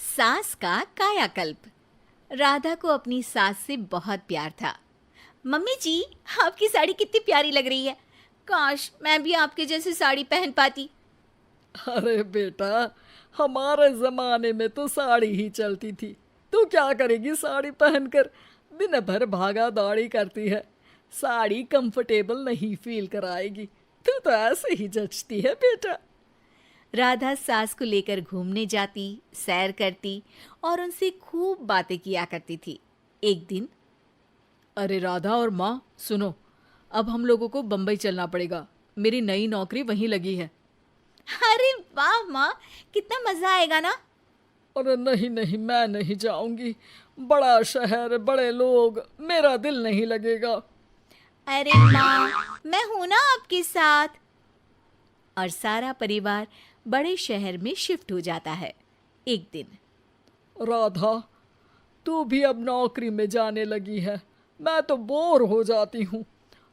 सास का कायाकल्प। राधा को अपनी सास से बहुत प्यार था। मम्मी जी, आपकी साड़ी कितनी प्यारी लग रही है। काश मैं भी आपके जैसी साड़ी पहन पाती। अरे बेटा, हमारे जमाने में तो साड़ी ही चलती थी। तू क्या करेगी साड़ी पहनकर? दिन भर भागा दौड़ी करती है। साड़ी कंफर्टेबल नहीं फील कराएगी। तू तो ऐसे ही जचती है बेटा। राधा सास को लेकर घूमने जाती, सैर करती और उनसे खूब बातें किया करती थी। एक दिन, अरे राधा और माँ, सुनो, अब हम लोगों को बम्बई चलना पड़ेगा। मेरी नई नौकरी वहीं लगी है। अरे वाह माँ, कितना मजा आएगा ना। अरे नहीं नहीं, मैं नहीं जाऊंगी। बड़ा शहर, बड़े लोग, मेरा दिल नहीं लगेगा। अरे माँ, मैं हूं ना आपके साथ। और सारा परिवार बड़े शहर में शिफ्ट हो जाता है। एक दिन, राधा, तू भी अब नौकरी में जाने लगी है। मैं तो बोर हो जाती हूँ।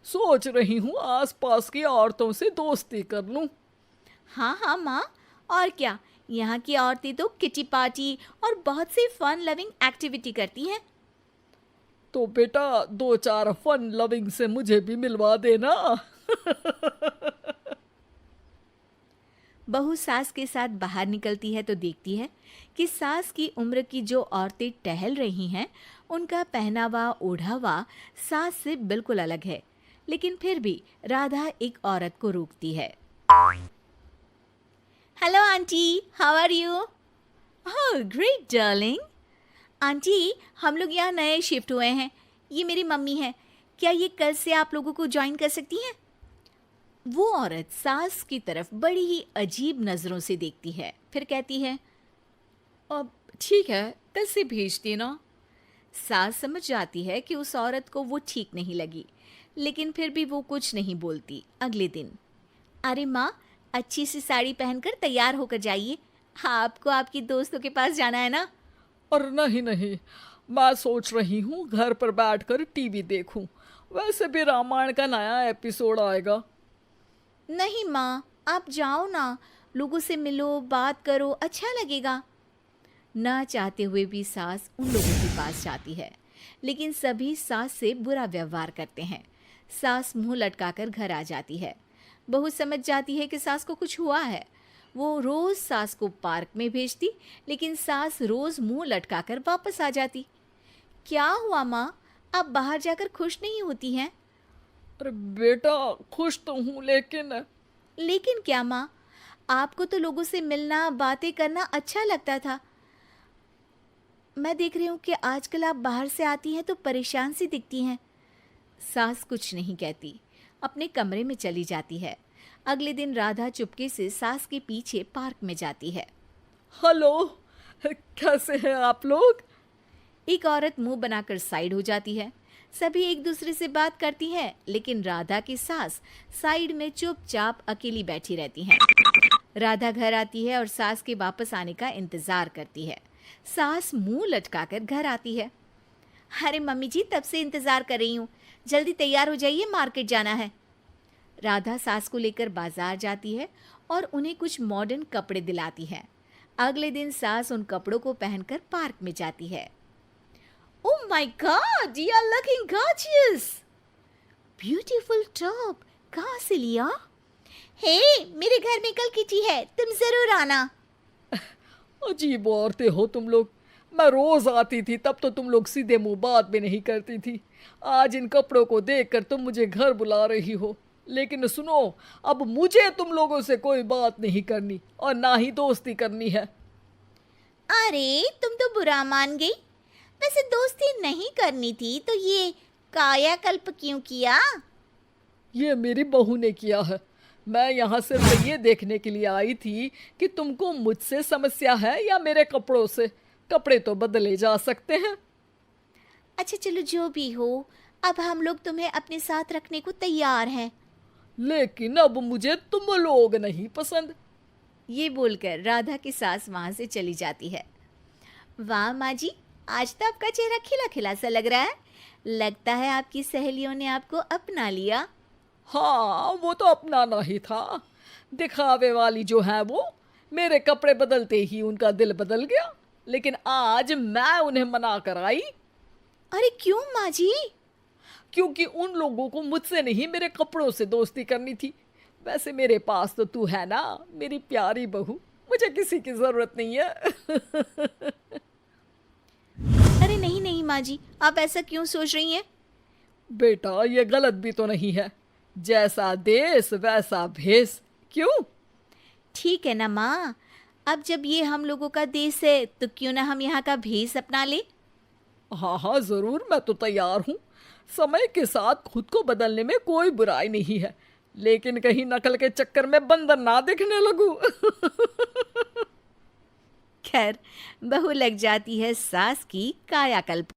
सोच रही हूँ आसपास की औरतों से दोस्ती कर लूँ। हाँ हाँ माँ, और क्या। यहाँ की औरतें तो किटी पार्टी और बहुत सी फन लविंग एक्टिविटी करती हैं। तो बेटा, दो चार फन लविंग से मुझे भी मिलवा देना। बहू सास के साथ बाहर निकलती है तो देखती है कि सास की उम्र की जो औरतें टहल रही हैं, उनका पहनावा ओढ़ावा सास से बिल्कुल अलग है। लेकिन फिर भी राधा एक औरत को रोकती है। Hello aunty, how are you? Oh great darling. Aunty, हम लोग यहाँ नए शिफ्ट हुए हैं। ये मेरी मम्मी है। क्या ये कल से आप लोगों को ज्वाइन कर सकती हैं? वो औरत सास की तरफ बड़ी ही अजीब नजरों से देखती है, फिर कहती है, अब ठीक है, कल से भेज देना। सास समझ जाती है कि उस औरत को वो ठीक नहीं लगी, लेकिन फिर भी वो कुछ नहीं बोलती। अगले दिन, अरे माँ, अच्छी सी साड़ी पहनकर तैयार होकर जाइए। आपको आपकी दोस्तों के पास जाना है ना। और नहीं नहीं, मैं सोच रही हूँ घर पर बैठकर टीवी देखूं। वैसे भी रामायण का नया एपिसोड आएगा। नहीं माँ, आप जाओ ना, लोगों से मिलो, बात करो, अच्छा लगेगा। ना चाहते हुए भी सास उन लोगों के पास जाती है, लेकिन सभी सास से बुरा व्यवहार करते हैं। सास मुंह लटकाकर घर आ जाती है। बहू समझ जाती है कि सास को कुछ हुआ है। वो रोज सास को पार्क में भेजती, लेकिन सास रोज मुंह लटकाकर वापस आ जाती। क्या हुआ माँ, आप बाहर जाकर खुश नहीं होती हैं? अरे बेटा, खुश तो हूँ, लेकिन लेकिन क्या माँ, आपको तो लोगों से मिलना, बातें करना अच्छा लगता था। मैं देख रही हूँ कि आजकल आप बाहर से आती हैं तो परेशान सी दिखती हैं। सास कुछ नहीं कहती, अपने कमरे में चली जाती है। अगले दिन राधा चुपके से सास के पीछे पार्क में जाती है। हेलो, कैसे हैं आप लोग? एक औरत मुंह बनाकर साइड हो जाती है। सभी एक दूसरे से बात करती हैं, लेकिन राधा की सास साइड में चुपचाप अकेली बैठी रहती हैं। राधा घर आती है और सास के वापस आने का इंतजार करती है। सास मुंह लटकाकर घर आती है। अरे मम्मी जी, तब से इंतजार कर रही हूँ, जल्दी तैयार हो जाइए, मार्केट जाना है। राधा सास को लेकर बाजार जाती है और उन्हें कुछ मॉडर्न कपड़े दिलाती है। अगले दिन सास उन कपड़ों को पहनकर पार्क में जाती है। Oh my god, you are looking gorgeous. Beautiful top, कहाँ से लिया? हे, मेरे घर में कल किटी है, तुम जरूर आना। अजीब औरतें हो तुम लोग। मैं रोज आती थी, तब तो तुम लोग सीधे मुंह बात भी नहीं करती थी। आज इन कपड़ों को देखकर तुम मुझे घर बुला रही हो। लेकिन सुनो, अब मुझे तुम लोगों से कोई बात नहीं करनी और ना ही दोस्ती करनी है। अरे तुम तो बुरा मान गई। वैसे दोस्ती नहीं करनी थी तो ये कायाकल्प क्यों किया? ये मेरी बहू ने किया है। मैं यहाँ सिर्फ ये देखने के लिए आई थी कि तुमको मुझसे समस्या है या मेरे कपड़ों से। कपड़े तो बदले जा सकते हैं। अच्छा चलो, जो भी हो, अब हम लोग तुम्हें अपने साथ रखने को तैयार हैं। लेकिन अब मुझे तुम लोग नहीं पसंद। ये बोलकर राधा की सास वहां से चली जाती है। वाह माँ जी, आज तो आपका चेहरा खिला खिला सा लग रहा है। लगता है आपकी सहेलियों ने आपको अपना लिया। हाँ, वो तो अपनाना ही था। दिखावे वाली जो है वो, मेरे कपड़े बदलते ही उनका दिल बदल गया। लेकिन आज मैं उन्हें मना कर आई, अरे क्यों माँ जी? क्योंकि उन लोगों को मुझसे नहीं मेरे कपड़ों से दोस्ती करनी थी। वैसे मेरे पास तो तू है ना, मेरी प्यारी बहू, मुझे किसी की जरूरत नहीं है। अरे नहीं नहीं माँ जी, आप ऐसा क्यों सोच रही हैं? बेटा ये गलत भी तो नहीं है, जैसा देश वैसा भेष। क्यों? ठीक है ना माँ, अब जब ये हम लोगों का देश है तो क्यों ना हम यहाँ का भेष अपना ले। हाँ हाँ जरूर, मैं तो तैयार हूँ। समय के साथ खुद को बदलने में कोई बुराई नहीं है, लेकिन कहीं नकल के चक्कर में बंदर ना दिखने लगूं। खैर, बहू लग जाती है सास की कायाकल्प।